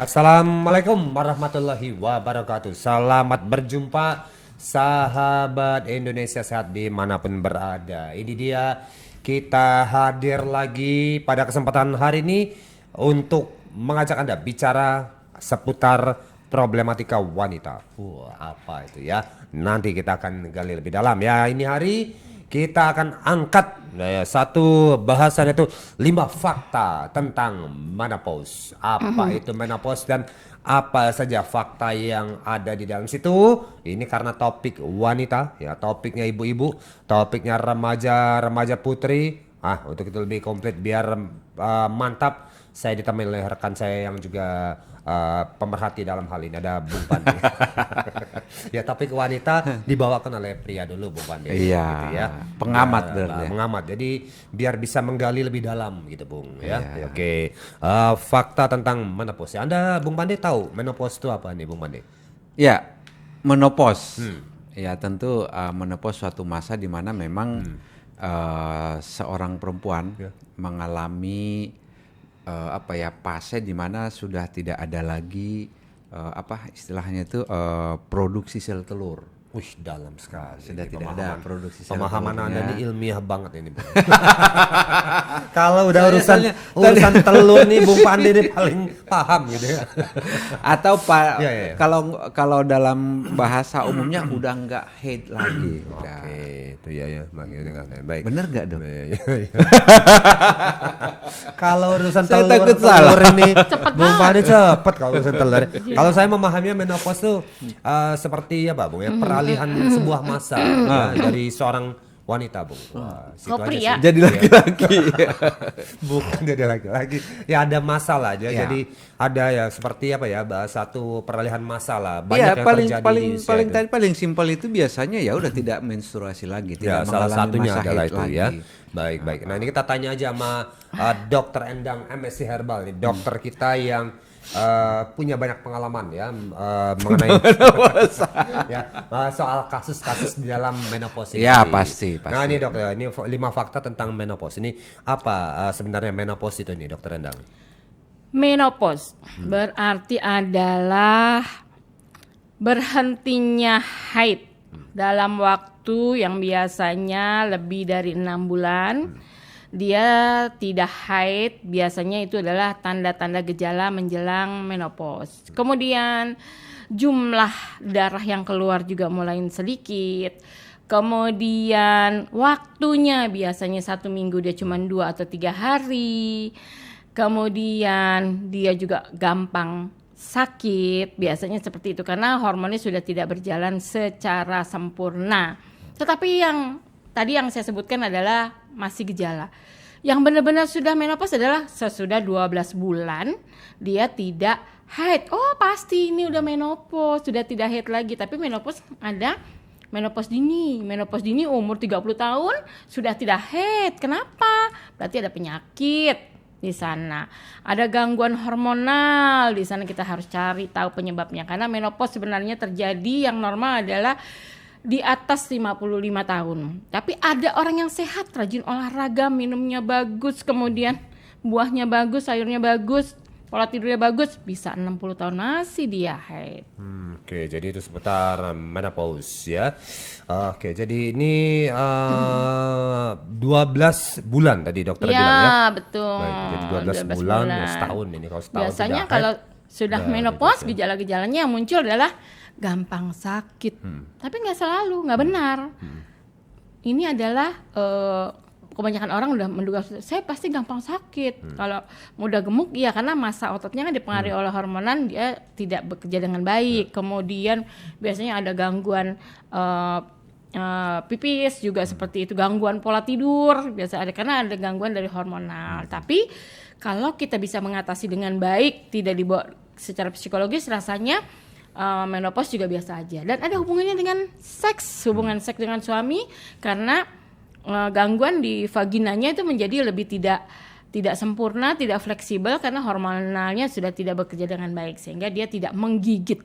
Assalamualaikum warahmatullahi wabarakatuh. Selamat berjumpa sahabat Indonesia sehat dimanapun berada. Ini dia kita hadir lagi pada kesempatan hari ini untuk mengajak Anda bicara seputar problematika wanita. Wah, apa itu ya? Nanti kita akan gali lebih dalam ya. Ini hari kita akan angkat satu bahasan itu 5 fakta tentang menopause. Apa itu menopause dan apa saja fakta yang ada di dalam situ. Ini karena topik wanita ya, topiknya ibu-ibu, topiknya remaja putri. Untuk itu lebih komplit biar mantap, saya ditemani oleh rekan saya yang juga pemerhati dalam hal ini, ada Bung Pandi. Ya, topik wanita dibawakan oleh pria dulu, Bung Pandi. Iya, gitu ya. pengamat Ya, berarti. pengamat. Jadi biar bisa menggali lebih dalam gitu, Bung. Ya, Iya. oke. Fakta tentang menopause. Anda, Bung Pandi, tahu menopause itu apa nih, Bung Pandi? Ya, menopause. Ya tentu menopause suatu masa di mana memang seorang perempuan mengalami fase di mana sudah tidak ada lagi istilahnya itu produksi sel telur. Wih, dalam sekali. Sudah Ini tidak ada produksi sel pemahaman telurnya. Anda ini ilmiah banget ini, Bung. Kalau udah Soalnya- urusan telur nih, Bung Pandi ini paling paham gitu ya. Atau Iya. kalau dalam bahasa umumnya udah nggak haid lagi. Udah. Oke, itu ya, baik. Bener nggak dong? Iya. Kalau urusan Saya telur takut salah. ini, Bung Pandi cepet kalau urusan telur. Kalau saya memahaminya menopause tuh seperti apa, Bung ya? Peralihan sebuah masa ya, dari seorang wanita, Bung. Wah, situ aja pria. sih. Jadi laki-laki. Bukan jadi lagi-lagi. Ya ada masalah aja. Ya. Jadi ada ya seperti apa ya? Satu peralihan masalah. Banyak Iya, yang paling terjadi paling di usia paling itu. tadi paling simpel itu biasanya ya udah tidak menstruasi lagi, Ya, tidak salah mengalami satunya masa adalah haid itu lagi. ya. Baik. Nah, ini kita tanya aja sama Dokter Endang MSc Herbal nih, dokter kita yang punya banyak pengalaman ya mengenai soal kasus-kasus di dalam menopause ini. Ya, pasti. Nah, ini Dok, ini 5 fakta tentang menopause. Ini apa sebenarnya menopause itu nih, Dokter Endang? Menopause berarti adalah berhentinya haid dalam waktu yang biasanya lebih dari 6 bulan. Dia tidak haid, biasanya itu adalah tanda-tanda gejala menjelang menopause. Kemudian jumlah darah yang keluar juga mulai sedikit. Kemudian waktunya biasanya 1 minggu dia cuma 2 atau 3 hari. Kemudian dia juga gampang sakit, biasanya seperti itu karena hormonnya sudah tidak berjalan secara sempurna. Tetapi yang tadi yang saya sebutkan adalah masih gejala. Yang benar-benar sudah menopause adalah sesudah 12 bulan dia tidak haid. Oh, pasti ini udah menopause, sudah tidak haid lagi. Tapi menopause ada menopause dini. Menopause dini umur 30 tahun sudah tidak haid. Kenapa? Berarti ada penyakit di sana. Ada gangguan hormonal di sana, kita harus cari tahu penyebabnya karena menopause sebenarnya terjadi yang normal adalah di atas 55 tahun. Tapi ada orang yang sehat, rajin olahraga, minumnya bagus, kemudian buahnya bagus, sayurnya bagus, pola tidurnya bagus, bisa 60 tahun masih dia haid. Oke, jadi itu seputar menopause ya. Oke, jadi ini 12 bulan tadi dokter bilang ya. Ya, betul. Baik, jadi 12 bulan ya, setahun ini. Kalau setahun Biasanya tidak kalau haid, sudah udah menopause, gitu. gejala-gejalanya yang muncul adalah gampang sakit. Tapi nggak selalu, nggak benar. Ini adalah kebanyakan orang udah menduga saya pasti gampang sakit. Kalau mudah gemuk, ya karena massa ototnya kan dipengaruhi oleh hormonan, dia tidak bekerja dengan baik. Kemudian biasanya ada gangguan pipis juga seperti itu, gangguan pola tidur biasa ada karena ada gangguan dari hormonal. Tapi kalau kita bisa mengatasi dengan baik, tidak dibawa secara psikologis, rasanya menopause juga biasa aja. Dan ada hubungannya dengan seks, hubungan seks dengan suami karena gangguan di vaginanya itu menjadi lebih tidak sempurna, tidak fleksibel karena hormonalnya sudah tidak bekerja dengan baik sehingga dia tidak menggigit.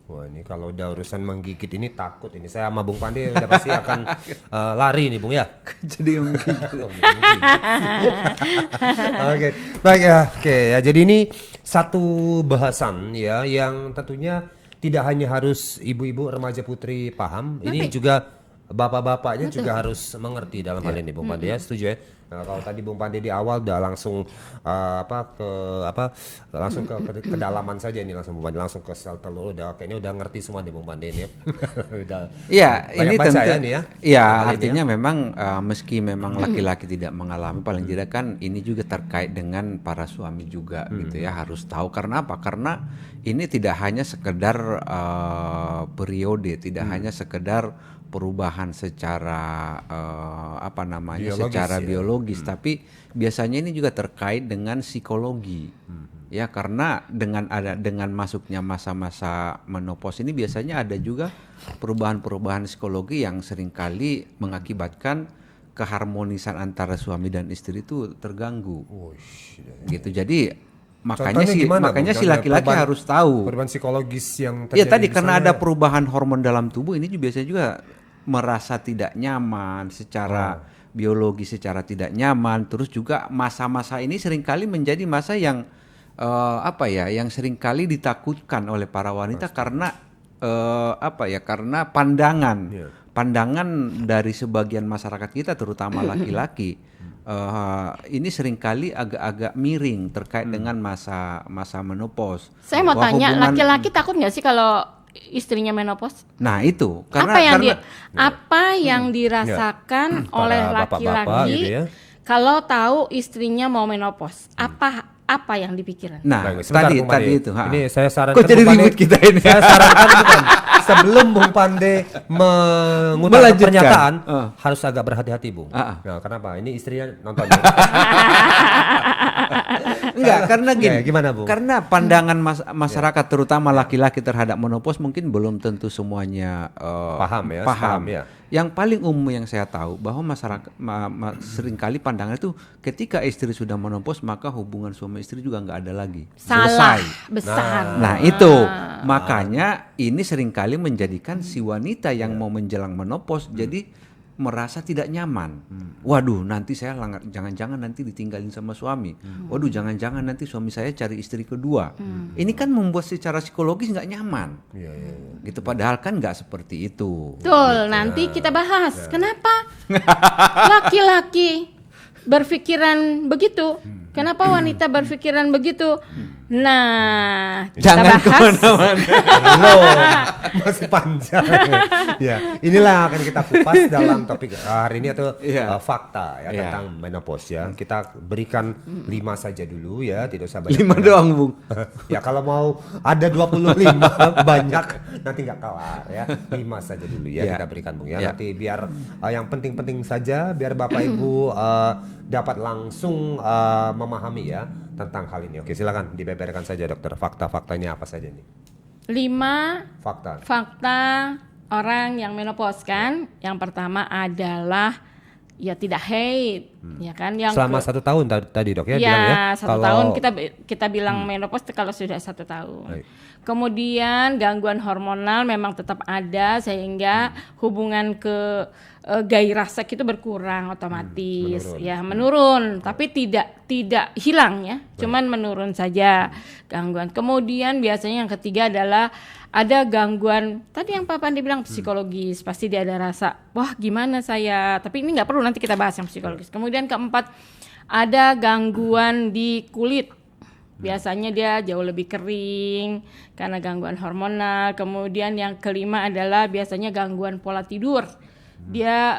Wah ini kalau udah urusan menggigit ini takut ini. Saya sama Bung Pandi udah pasti akan lari nih Bung ya. Jadi Oke, baik ya. Oke ya. Jadi ini satu bahasan ya yang tentunya tidak hanya harus ibu-ibu remaja putri paham, ini juga bapak-bapaknya juga harus mengerti dalam hal ini Bung Pandi ya. Setuju ya? Nah, kalau tadi Bung Pandi di awal udah langsung langsung ke kedalaman saja nih langsung Bung Pandi langsung ke sel telur udah kayaknya udah ngerti semua nih Bung Pandi ini ya. Udah Iya, banyak ini baca tentu ya nih ya. Iya, Hal ini artinya memang meski memang laki-laki tidak mengalami, paling tidak kan ini juga terkait dengan para suami juga gitu ya, harus tahu karena apa? Karena ini tidak hanya sekedar periode, tidak hanya sekedar perubahan secara biologis, tapi biasanya ini juga terkait dengan psikologi. Ya, karena dengan masuknya masa-masa menopause ini biasanya ada juga perubahan-perubahan psikologi yang seringkali mengakibatkan keharmonisan antara suami dan istri itu terganggu. Gitu. Jadi makanya si laki-laki harus tahu perubahan psikologis yang terjadi. Ya tadi di karena sana ada ya. perubahan hormon dalam tubuh ini juga biasanya juga merasa tidak nyaman secara biologi, secara tidak nyaman. Terus juga masa-masa ini seringkali menjadi masa yang yang seringkali ditakutkan oleh para wanita karena karena pandangan dari sebagian masyarakat kita terutama laki-laki ini seringkali agak-agak miring terkait dengan masa menopause. Saya mau Bahwa tanya, hubungan- laki-laki takut nggak sih kalau istrinya menopause? Nah itu Apa yang dirasakan oleh Para bapak-bapak laki-laki gitu ya. kalau tahu istrinya mau menopause? Apa yang dipikirkan? Nah Baik, sebentar, Bung Pandi. itu. Ini saya sarankan Kok jadi Bung Pandi- ribut kita ini? Saya sarankan bukan sebelum Bung Pande mengutarakan Melanjutkan. pernyataan harus agak berhati-hati Bung. Ah. Nah, kenapa? Ini istrinya nonton. Ya? Enggak, karena gini. Ya, gimana, Bung? Karena pandangan masyarakat terutama laki-laki terhadap menopause mungkin belum tentu semuanya Paham ya, paham. paham ya. Yang paling umum yang saya tahu bahwa masyarakat seringkali pandangan itu ketika istri sudah menopause maka hubungan suami istri juga nggak ada lagi. Salah Selesai. besar. Nah itu makanya ini seringkali menjadikan si wanita yang mau menjelang menopause jadi merasa tidak nyaman. Waduh nanti saya jangan-jangan nanti ditinggalin sama suami. Waduh jangan-jangan nanti suami saya cari istri kedua. Ini kan membuat secara psikologis nggak nyaman. Gitu padahal kan nggak seperti itu. Betul, nanti kita bahas kenapa laki-laki berpikiran begitu. Kenapa wanita berpikiran begitu? Nah, kita Jangan bahas. kemana-mana. Loh, masih panjang. Ya, inilah akan kita kupas dalam topik hari ini atau fakta ya tentang menopause ya. Kita berikan 5 saja dulu ya, tidak usah banyak. 5 doang, Bung. Ya kalau mau ada 25 banyak nanti nggak kelar ya. 5 saja dulu ya kita berikan Bung ya. Nanti biar yang penting-penting saja biar Bapak Ibu dapat langsung memahami ya tentang hal ini. Oke, silakan dibeberkan saja dokter. Fakta-faktanya apa saja nih? 5 fakta orang yang menopause kan. Yang pertama adalah ya tidak haid, ya kan? Yang Selama 1 tahun tadi dok ya, bilang ya. 1 tahun kita bilang menopause kalau sudah 1 tahun. Baik. Kemudian gangguan hormonal memang tetap ada sehingga hubungan ke gairah seks itu berkurang otomatis, menurun, tapi tidak hilang ya, cuman menurun saja gangguan. Kemudian biasanya yang ketiga adalah ada gangguan tadi yang Pak Pandi bilang psikologis, pasti dia ada rasa wah gimana saya, tapi ini nggak perlu nanti kita bahas yang psikologis. Kemudian keempat ada gangguan di kulit. Biasanya dia jauh lebih kering karena gangguan hormonal. Kemudian yang kelima adalah biasanya gangguan pola tidur. Dia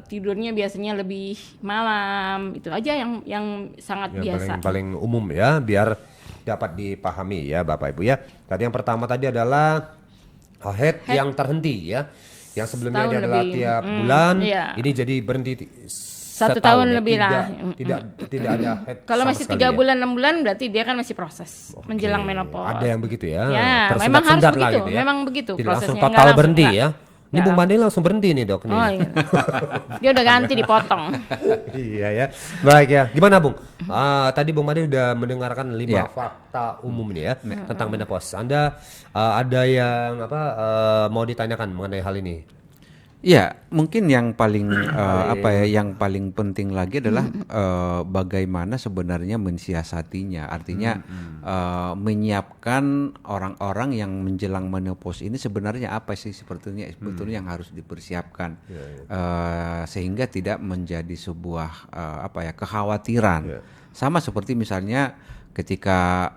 tidurnya biasanya lebih malam. Itu aja yang sangat biasa. Paling umum ya, biar dapat dipahami ya Bapak Ibu ya. Tadi yang pertama tadi adalah head yang terhenti ya. Yang sebelumnya dia adalah tiap bulan, ini jadi berhenti 1 tahun ya. lebih lah. Tidak ada head. Kalau sama masih sekali 3 bulan 6 bulan berarti dia kan masih proses menjelang menopause. Ada yang begitu ya. Ya, memang harus Tersendat-sendat lah begitu. gitu ya. Memang begitu Tidak prosesnya. langsung total berhenti ya. Ini Bung Made langsung berhenti nih dok nih. Oh iya. Dia udah ganti dipotong. Iya ya. Baik ya. Gimana Bung? Tadi Bung Made udah mendengarkan 5 fakta umum nih ya tentang menopause. Anda ada yang mau ditanyakan mengenai hal ini? Ya, mungkin yang paling yang paling penting lagi adalah bagaimana sebenarnya mensiasatinya. Artinya menyiapkan orang-orang yang menjelang menopause ini sebenarnya apa sih sebetulnya yang harus dipersiapkan sehingga tidak menjadi sebuah kekhawatiran. Sama seperti misalnya ketika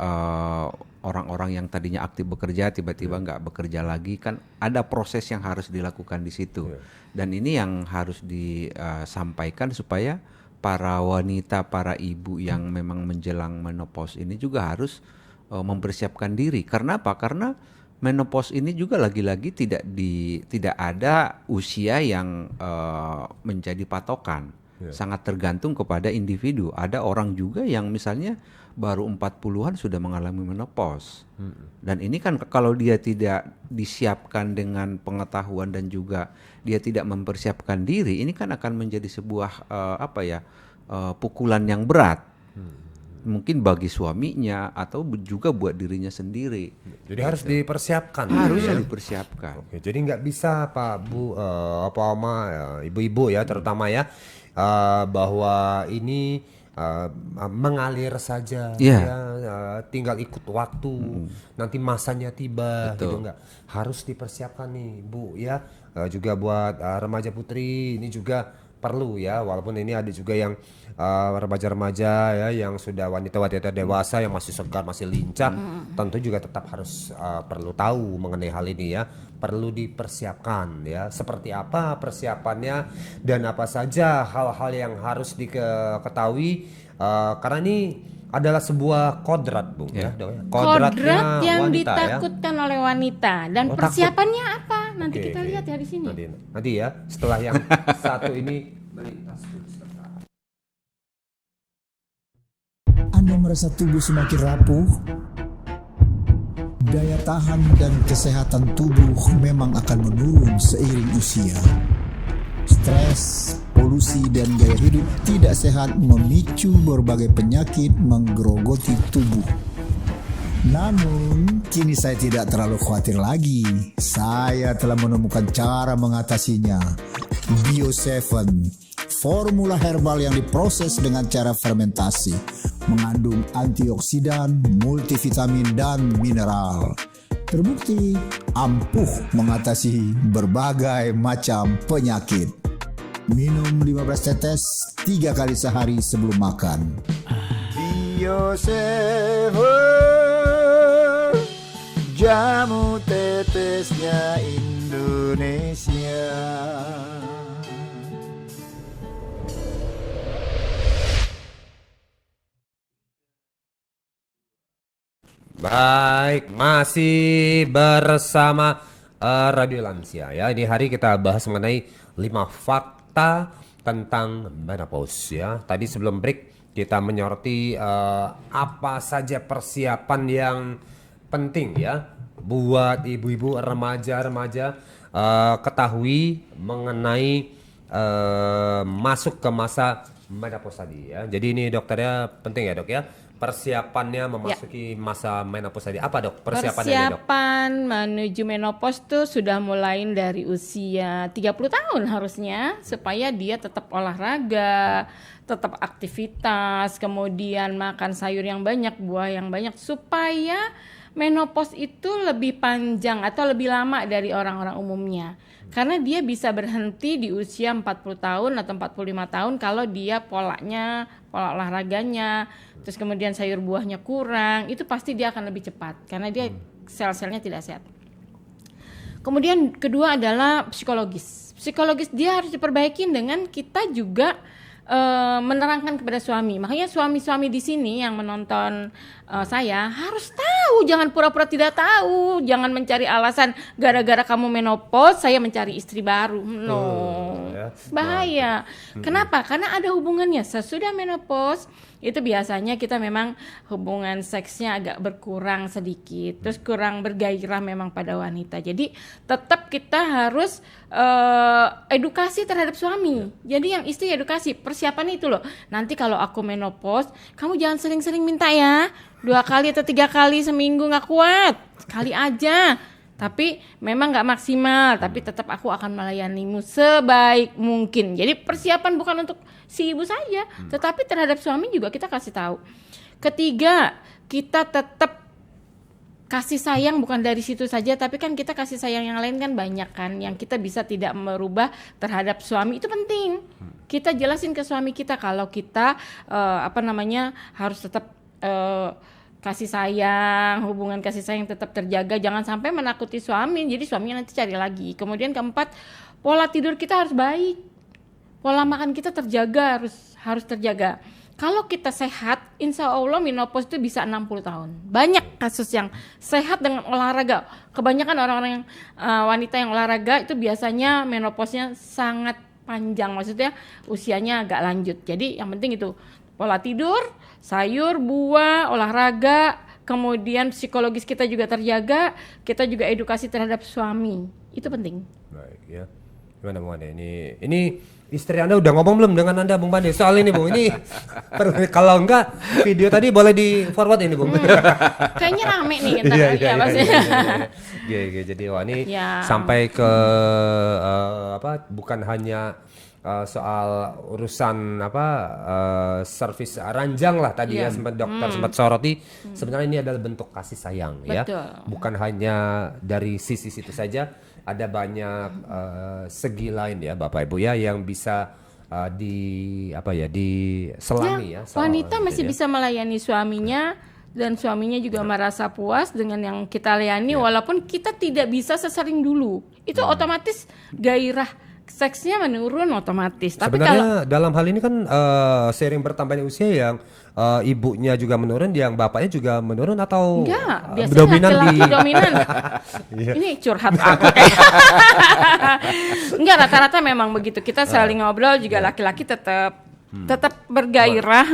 orang-orang yang tadinya aktif bekerja tiba-tiba nggak bekerja lagi, kan ada proses yang harus dilakukan di situ. Dan ini yang harus disampaikan supaya para wanita, para ibu yang memang menjelang menopause ini juga harus mempersiapkan diri. Karena apa? Karena menopause ini juga lagi-lagi tidak ada usia yang menjadi patokan. Sangat tergantung kepada individu. Ada orang juga yang misalnya baru 40-an sudah mengalami menopause. Dan ini kan kalau dia tidak disiapkan dengan pengetahuan dan juga dia tidak mempersiapkan diri, ini kan akan menjadi sebuah pukulan yang berat. Mungkin bagi suaminya atau juga buat dirinya sendiri. Jadi harus dipersiapkan. Harusnya dipersiapkan. Oke, jadi nggak bisa Pak Bu, Oma, ibu-ibu ya terutama ya, bahwa ini mengalir saja, tinggal ikut waktu, nanti masanya tiba, gitu nggak? Harus dipersiapkan nih Bu ya, juga buat remaja putri ini juga perlu ya, walaupun ini ada juga yang remaja-remaja ya yang sudah wanita-wanita dewasa yang masih segar, masih lincah, tentu juga tetap harus perlu tahu mengenai hal ini ya, perlu dipersiapkan ya, seperti apa persiapannya dan apa saja hal-hal yang harus diketahui karena ini adalah sebuah kodrat Bung ya. Kodrat yang wanita, ditakutkan oleh wanita dan persiapannya apa? Nanti kita lihat ya di sini. Nanti ya setelah yang satu ini melintas. Anda merasa tubuh semakin rapuh? Daya tahan dan kesehatan tubuh memang akan menurun seiring usia. Stres, polusi, dan gaya hidup tidak sehat memicu berbagai penyakit menggerogoti tubuh. Namun, kini saya tidak terlalu khawatir lagi. Saya telah menemukan cara mengatasinya. Bio7, formula herbal yang diproses dengan cara fermentasi, mengandung antioksidan, multivitamin, dan mineral. Terbukti ampuh mengatasi berbagai macam penyakit. Minum 15 tetes 3 kali sehari sebelum makan. Bio7, jamu tetesnya Indonesia. Baik, masih bersama Radio Lansia ya. Ini hari kita bahas mengenai 5 fakta tentang menopause ya. Tadi sebelum break kita menyoroti apa saja persiapan yang penting ya buat ibu-ibu, remaja-remaja ketahui mengenai masuk ke masa menopause tadi ya. Jadi ini dokternya penting ya dok ya. Persiapannya memasuki masa menopause tadi. Apa dok persiapannya dok? Persiapan menuju menopause tuh sudah mulai dari usia 30 tahun harusnya, supaya dia tetap olahraga, tetap aktivitas, kemudian makan sayur yang banyak, buah yang banyak, supaya menopause itu lebih panjang atau lebih lama dari orang-orang umumnya. Karena dia bisa berhenti di usia 40 tahun atau 45 tahun kalau dia pola olahraganya, terus kemudian sayur buahnya kurang, itu pasti dia akan lebih cepat karena dia sel-selnya tidak sehat. Kemudian kedua adalah psikologis. Psikologis dia harus diperbaiki dengan kita juga menerangkan kepada suami. Makanya suami-suami di sini yang menonton saya harus tahu, jangan pura-pura tidak tahu, jangan mencari alasan gara-gara kamu menopause saya mencari istri baru. No. Bahaya. Kenapa? Karena ada hubungannya. Sesudah menopause itu biasanya kita memang hubungan seksnya agak berkurang sedikit, terus kurang bergairah memang pada wanita. Jadi tetap kita harus edukasi terhadap suami. Jadi yang istri edukasi, persiapan itu loh. Nanti kalau aku menopause, kamu jangan sering-sering minta ya, 2 kali atau 3 kali seminggu nggak kuat, sekali aja. Tapi memang nggak maksimal, tapi tetap aku akan melayanimu sebaik mungkin. Jadi persiapan bukan untuk si ibu saja, tetapi terhadap suami juga kita kasih tahu. Ketiga, kita tetap kasih sayang bukan dari situ saja, tapi kan kita kasih sayang yang lain kan banyak kan, yang kita bisa tidak merubah terhadap suami, itu penting. Kita jelasin ke suami kita kalau kita harus tetap kasih sayang, hubungan kasih sayang tetap terjaga, jangan sampai menakuti suami, jadi suaminya nanti cari lagi. Kemudian keempat, pola tidur kita harus baik, pola makan kita terjaga, harus terjaga. Kalau kita sehat, insya Allah menopause itu bisa 60 tahun. Banyak kasus yang sehat dengan olahraga. Kebanyakan orang-orang yang wanita yang olahraga itu biasanya menopausnya sangat panjang, maksudnya usianya agak lanjut. Jadi yang penting itu pola tidur, sayur, buah, olahraga, kemudian psikologis kita juga terjaga, kita juga edukasi terhadap suami, itu penting. Baik ya, gimana Bung Pande? Ini istri Anda udah ngomong belum dengan Anda Bung Pande soal ini Bung? Ini kalau enggak video tadi boleh di forward ini Bung. Kayaknya rame nih ntar ya pastinya. Iya, jadi wah ini Ya. sampai ke bukan hanya soal urusan servis ranjang lah tadi ya sempat dokter sempat soroti. Sebenarnya ini adalah bentuk kasih sayang. Ya, bukan hanya dari sisi situ saja, ada banyak segi lain ya Bapak Ibu ya yang bisa diselami ya. Wanita masih bisa melayani suaminya dan suaminya juga merasa puas dengan yang kita layani walaupun kita tidak bisa sesering dulu. Itu otomatis gairah seksnya menurun otomatis. Tapi sebenarnya dalam hal ini kan seiring bertambahnya usia yang ibunya juga menurun, yang bapaknya juga menurun atau enggak, biasanya dominan laki-laki dominan. Ini curhat aku kayak. Enggak, rata-rata memang begitu. Kita saling ngobrol juga laki-laki tetap bergairah,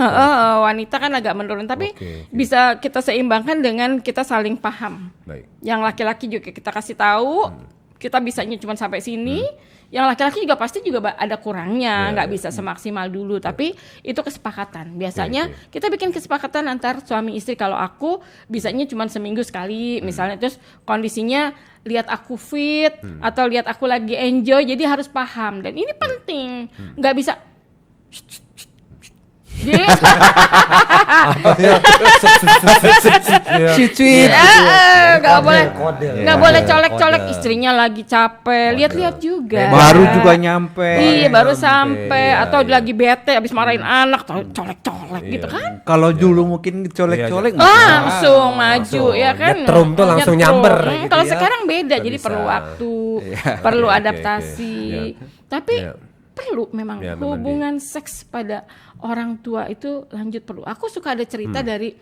wanita kan agak menurun, tapi bisa kita seimbangkan dengan kita saling paham. Baik. Yang laki-laki juga kita kasih tahu, kita bisanya cuma sampai sini. Yang laki-laki juga pasti juga ada kurangnya, nggak bisa semaksimal dulu, tapi itu kesepakatan. Biasanya kita bikin kesepakatan antar suami istri, kalau aku bisanya cuma seminggu sekali, misalnya, terus kondisinya lihat aku fit atau lihat aku lagi enjoy, jadi harus paham, dan ini penting, nggak bisa. Nggak boleh colek-colek istrinya lagi capek, lihat-lihat juga. Baru juga nyampe. Iya, baru sampai atau lagi bete abis marahin anak, colek-colek gitu kan. Kalau dulu mungkin colek-colek langsung maju ya kan. Nyetrum tuh langsung nyamber gitu kalau ya. sekarang beda, jadi Bisa. perlu waktu, perlu adaptasi. Tapi perlu memang hubungan seks pada orang tua itu lanjut perlu. Aku suka ada cerita dari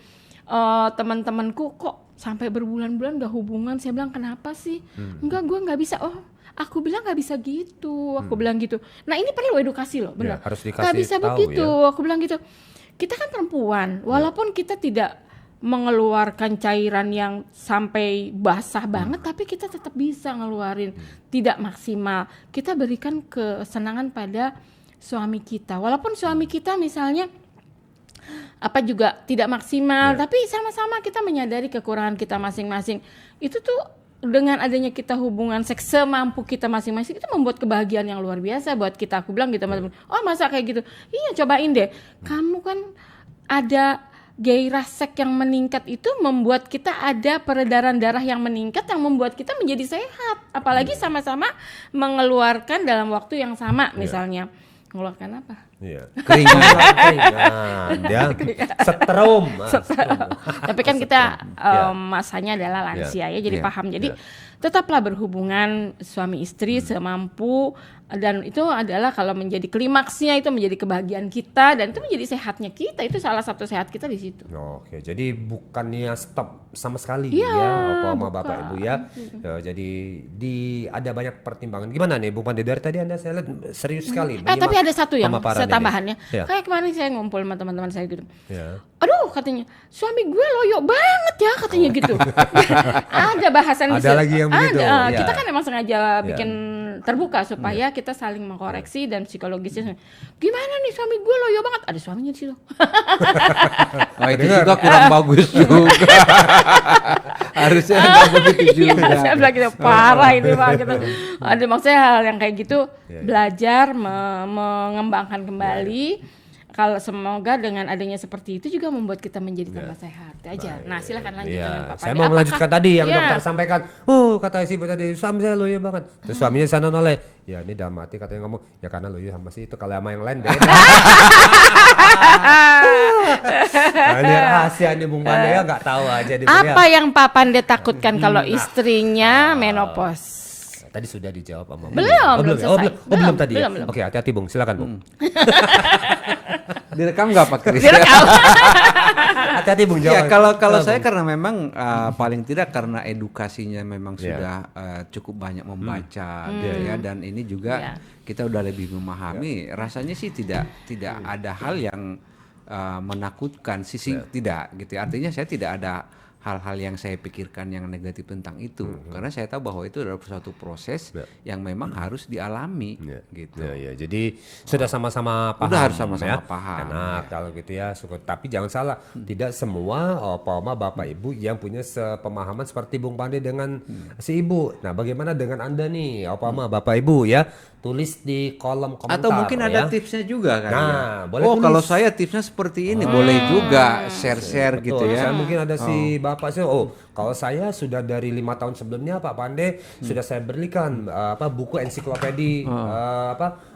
teman-temanku, kok sampai berbulan-bulan udah hubungan. Saya bilang kenapa sih? Enggak, gue nggak bisa. Oh, aku bilang nggak bisa gitu. Aku bilang gitu. Nah ini perlu edukasi loh, benar. Ya, harus dikasih nggak bisa tahu, begitu. Aku bilang gitu. Kita kan perempuan, walaupun kita tidak mengeluarkan cairan yang sampai basah banget, tapi kita tetap bisa ngeluarin, tidak maksimal. Kita berikan kesenangan pada suami kita, walaupun suami kita misalnya juga tidak maksimal, tapi sama-sama kita menyadari kekurangan kita masing-masing. Itu tuh dengan adanya kita hubungan seks semampu kita masing-masing, itu membuat kebahagiaan yang luar biasa buat kita. Aku bilang gitu teman-teman, oh masa kayak gitu? Iya, cobain deh. Kamu kan ada gairah seks yang meningkat, itu membuat kita ada peredaran darah yang meningkat, yang membuat kita menjadi sehat. Apalagi sama-sama mengeluarkan dalam waktu yang sama, misalnya mengeluarkan apa? Iya. Keringat. Ya. Setrum. Tapi kan kita masanya adalah lansia ya, jadi paham. Jadi tetaplah berhubungan suami istri semampu, dan itu adalah kalau menjadi klimaksnya itu menjadi kebahagiaan kita, dan itu menjadi sehatnya kita. Itu salah satu sehat kita di situ. Oke, jadi bukannya stop sama sekali sama Bapak Ibu ya. Jadi ada banyak pertimbangan. Gimana nih Bung Pande, dari tadi Anda saya lihat serius sekali. Tapi ada satu yang tambahannya. Iya. Kayak kemarin saya ngumpul sama teman-teman saya gitu. Ya. Aduh, katanya suami gue loyo banget ya, katanya gitu. Ada bahasan Ada lagi yang begitu, Ada. ya. Kita kan emang sengaja bikin terbuka supaya kita saling mengkoreksi dan psikologisnya. Gimana nih suami gue loyo banget? Ada suaminya di situ. Oh, itu juga kurang bagus juga. Harusnya nggak begitu Iya, juga. saya bilang gitu, parah itu Pak gitu. Ada maksudnya hal yang kayak gitu, belajar mengembangkan kembali. Kalau semoga dengan adanya seperti itu juga membuat kita menjadi tambah sehat aja. Nah, silakan lanjutkan Iya, Pak saya Pandi. mau Apakah- melanjutkan tadi yang Iya. dokter sampaikan. Oh, kata si ibu tadi, suami saya loyo banget. Terus suaminya sana noleh. Ya ini dalam hati katanya ngomong, ya karena loyo sama si itu, kalau sama yang lain beda. Nah, ini rahasia nih Bung Pande ya, nggak tahu aja dia. Apa yang Pak Pande takutkan kalau istrinya menopause? Tadi sudah dijawab sama Belum, Oh, belum belum. selesai. Belum tadi. Ya? Belum. Oke, hati-hati Bung, silakan Bung. Direkam nggak Pak Kris? Direkam. Hati-hati Bung, Ya jawab. kalau Bung. saya karena memang paling tidak karena edukasinya memang Ya. sudah cukup banyak membaca gitu ya, dan ini juga Ya. kita udah lebih memahami. Rasanya sih tidak ada hal yang menakutkan, sisi tidak gitu. Artinya saya tidak ada hal-hal yang saya pikirkan yang negatif tentang itu, karena saya tahu bahwa itu adalah suatu proses yang memang harus dialami gitu. Ya, ya. Jadi sudah sama-sama paham. Udah harus sama-sama ya. paham, Enak kalau gitu ya. Syukur. Tapi jangan salah, tidak semua oma, bapak, ibu yang punya sepemahaman seperti Bung Pande dengan si ibu. Nah, bagaimana dengan Anda nih, oma, bapak, ibu ya? Tulis di kolom komentar. Atau mungkin ada ya. tipsnya juga kan Nah, ya. boleh Oh, tulis. kalau saya tipsnya seperti ini, boleh juga share-share gitu Betul. ya. Saya mungkin ada si bapak sih. Oh, kalau saya sudah dari 5 tahun sebelumnya Pak Pande sudah saya belikan buku ensiklopedi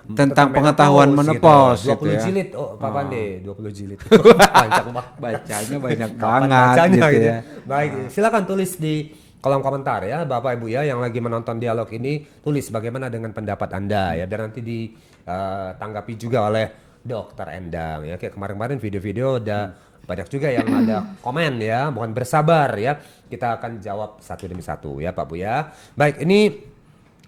Tentang pengetahuan menopause gitu. 20 gitu ya. jilid. Oh, Pak Pande 20 jilid. Panjang banget. Bacanya banyak Kapan banget bacanya gitu ya. Baik, silakan tulis di kolom komentar ya Bapak Ibu ya yang lagi menonton dialog ini, tulis bagaimana dengan pendapat Anda ya, biar nanti ditanggapi juga oleh Dokter Endang ya. Kayak kemarin-kemarin video-video udah banyak juga yang ada komen ya, mohon bersabar ya. Kita akan jawab satu demi satu ya Pak Bu ya. Baik, ini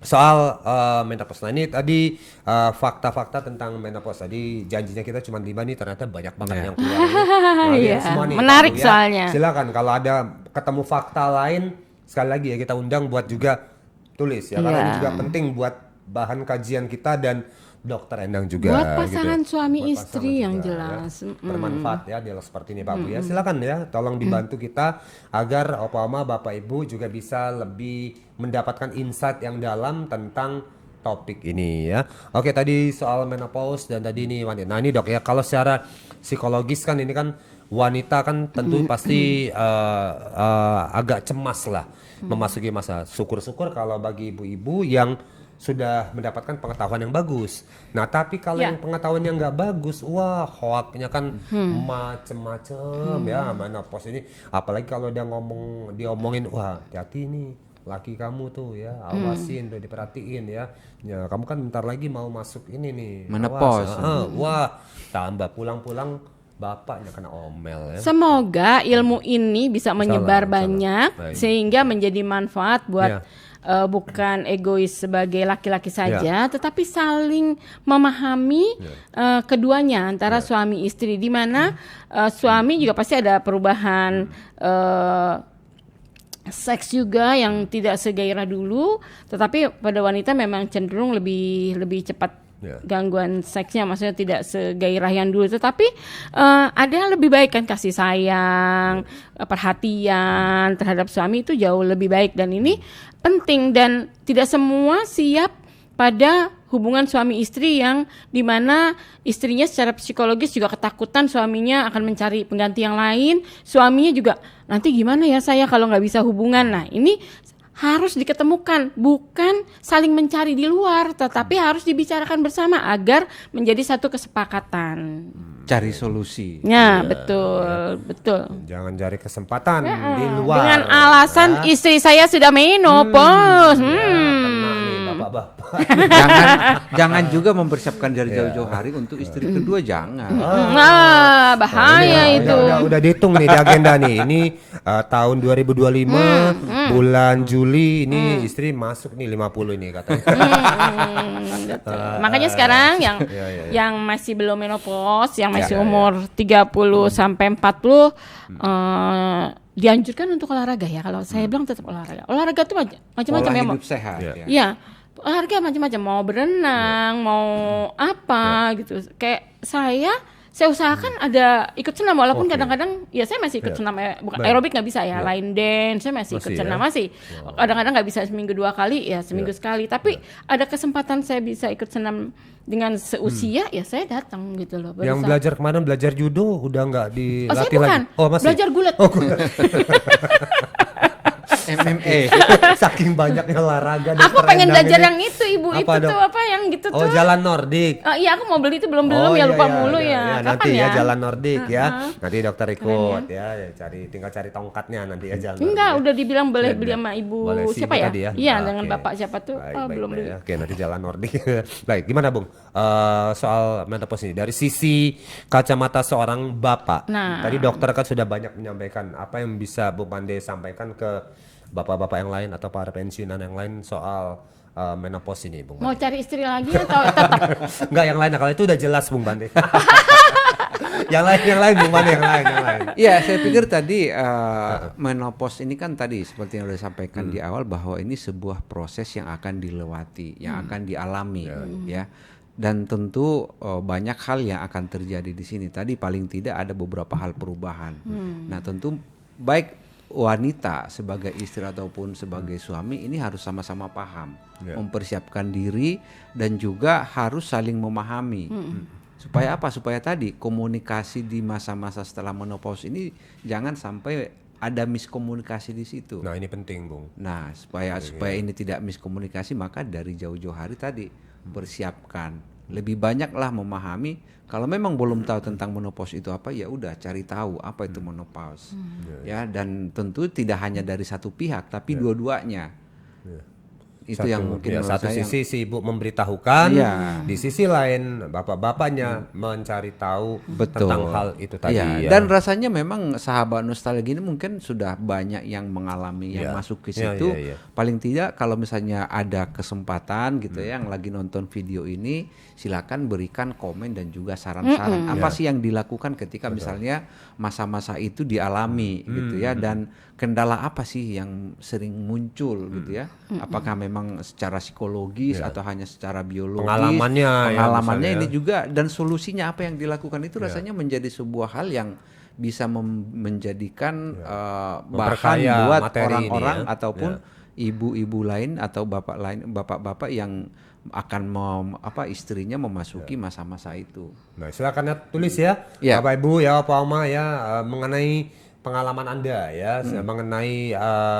soal menopause. Nah, ini tadi fakta-fakta tentang menopause. Tadi janjinya kita cuma 5 nih, ternyata banyak banget yang keluar. Nah, Iya, semua nih, menarik Pak Bu, ya. soalnya. Silakan kalau ada ketemu fakta lain, sekali lagi ya kita undang buat juga tulis ya, karena Iya. ini juga penting buat bahan kajian kita dan Dokter Endang juga. Buat pasangan gitu. suami Buat istri pasangan yang juga, jelas. ya. Bermanfaat ya dialog seperti ini Pak Bu ya. Silakan ya, tolong dibantu kita agar Oma, Bapak, Ibu juga bisa lebih mendapatkan insight yang dalam tentang topik ini ya. Oke, tadi soal menopause dan tadi ini wanita. Nah, ini Dok ya, kalau secara psikologis kan ini kan wanita kan tentu pasti agak cemas lah memasuki masa. Syukur-syukur kalau bagi ibu-ibu yang sudah mendapatkan pengetahuan yang bagus. Nah, tapi kalau Ya. yang pengetahuan yang nggak bagus, wah hoaknya kan macem-macem ya menopause ini. Apalagi kalau dia diomongin, wah hati-hati nih laki kamu tuh ya, awasin tuh, diperhatiin ya. Ya kamu kan bentar lagi mau masuk ini nih. Menopause. awas. Wah, tambah pulang-pulang bapaknya kena omel ya. Semoga ilmu ini bisa menyebar Salah. banyak Baik. sehingga menjadi manfaat buat Ya. bukan egois sebagai laki-laki saja, tetapi saling memahami keduanya antara suami istri, di mana suami juga pasti ada perubahan seks juga yang tidak segairah dulu, tetapi pada wanita memang cenderung lebih cepat gangguan seksnya, maksudnya tidak segairah yang dulu, tetapi ada yang lebih baik kan, kasih sayang, perhatian terhadap suami itu jauh lebih baik, dan ini penting dan tidak semua siap pada hubungan suami istri yang dimana istrinya secara psikologis juga ketakutan suaminya akan mencari pengganti yang lain, suaminya juga nanti gimana ya saya kalau nggak bisa hubungan. Nah, ini harus diketemukan, bukan saling mencari di luar, tetapi harus dibicarakan bersama agar menjadi satu kesepakatan. Cari solusi. Ya, betul. Jangan cari kesempatan di luar. Dengan alasan ya. istri saya sudah menopause. Ya, kena nih bapak-bapak. Jangan juga mempersiapkan dari jauh-jauh hari untuk istri kedua, jangan. Nah, bahaya Ini itu. udah dihitung nih di agenda nih. Ini tahun 2025 bulan Juli ini istri masuk nih 50 ini katanya. Betul. Makanya sekarang yang masih belum menopause, yang masih umur 30 sampai 40 dianjurkan untuk olahraga ya. Kalau saya bilang tetap olahraga. Olahraga tuh macam-macam Pola ya. hidup sehat. Ya. Iya. Olahraga macam-macam, mau berenang, mau apa gitu. Kayak saya usahakan ada ikut senam walaupun kadang-kadang ya saya masih ikut senam bukan aerobik nggak bisa ya, line dance saya masih ikut senam masih. Kadang-kadang nggak bisa seminggu 2 kali ya seminggu sekali, tapi ada kesempatan saya bisa ikut senam dengan seusia ya saya datang gitu loh. Yang belajar kemarin belajar judo udah nggak Oh, saya dilatih bukan. lagi. Oh, masih. Belajar gulat. Oh, gulat. MMA. Saking banyaknya olahraga. Aku Dr. pengen Endang belajar ini. yang itu ibu Apa itu dong? tuh apa yang gitu Oh, tuh. jalan Nordik. Iya aku mau beli itu belum Oh, ya iya, lupa iya, mulu iya, ya. iya. Kapan Nanti ya? jalan Nordik ya. Nanti dokter ikut ya, tinggal cari tongkatnya nanti ya jalan. Enggak, Nordik. udah dibilang boleh Iya, beli iya. sama ibu Boleh si siapa ibu ya? tadi ya? Iya, Ah, dengan oke. bapak siapa tuh? Baik, Oh, baik, belum baik, beli. ya. Oke, nanti jalan Nordik. Baik, gimana Bung? Soal menopause ini dari sisi kacamata seorang bapak. Nah. Tadi dokter kan sudah banyak menyampaikan apa yang bisa Bung Pande sampaikan ke bapak-bapak yang lain atau para pensiunan yang lain soal menopause ini, Bung Mau Pande. cari istri lagi atau tetap? Enggak, yang lain, kalau itu udah jelas Bung Pande. yang lain Bung Pande, yang lain. Ya, saya pikir tadi menopause ini kan tadi seperti yang sudah disampaikan di awal bahwa ini sebuah proses yang akan dilewati, yang akan dialami, ya. Dan tentu banyak hal yang akan terjadi di sini. Tadi paling tidak ada beberapa hal perubahan. Nah, tentu baik wanita sebagai istri ataupun sebagai suami ini harus sama-sama paham, mempersiapkan diri dan juga harus saling memahami. Supaya apa? Supaya tadi komunikasi di masa-masa setelah menopause ini jangan sampai ada miskomunikasi di situ. Nah, ini penting, Bung. Nah, supaya ini tidak miskomunikasi, maka dari jauh-jauh hari tadi persiapkan. Lebih banyaklah memahami. Kalau memang belum tahu tentang menopause itu apa, ya udah cari tahu apa itu menopause. Ya, dan tentu tidak hanya dari satu pihak, tapi dua-duanya. Itu yang mungkin menurut satu saya sisi si ibu memberitahukan, Iya. di sisi lain bapak-bapaknya mencari tahu Betul. tentang hal itu tadi. Iya, Ya. dan rasanya memang sahabat nostalgia ini mungkin sudah banyak yang mengalami yang Iya. masuk ke Iya, situ. iya, iya. Paling tidak kalau misalnya ada kesempatan gitu ya yang lagi nonton video ini, silakan berikan komen dan juga saran-saran apa sih yang dilakukan ketika misalnya masa-masa itu dialami gitu ya, dan kendala apa sih yang sering muncul gitu ya. Apakah memang secara psikologis atau hanya secara biologis? Pengalamannya ya, Pengalamannya misalnya. ini juga, dan solusinya apa yang dilakukan itu rasanya menjadi sebuah hal yang bisa menjadikan bahan Memperkaya buat materi ini orang-orang ya. ataupun ibu-ibu lain atau bapak-bapak yang akan istrinya memasuki masa-masa itu. Nah, silakan ya tulis ya, Ya. Bapak Ibu ya, Pak Oma ya, mengenai pengalaman Anda ya, mengenai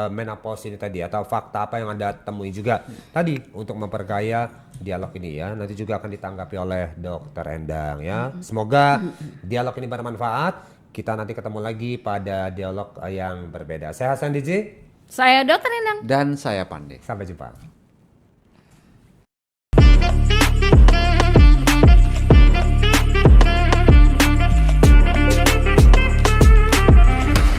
menopause ini tadi atau fakta apa yang Anda temui juga tadi untuk memperkaya dialog ini ya. Nanti juga akan ditanggapi oleh Dokter Endang ya. Semoga dialog ini bermanfaat. Kita nanti ketemu lagi pada dialog yang berbeda. Saya Hasan DJ. Saya Dokter Endang. Dan saya Pandey. Sampai jumpa.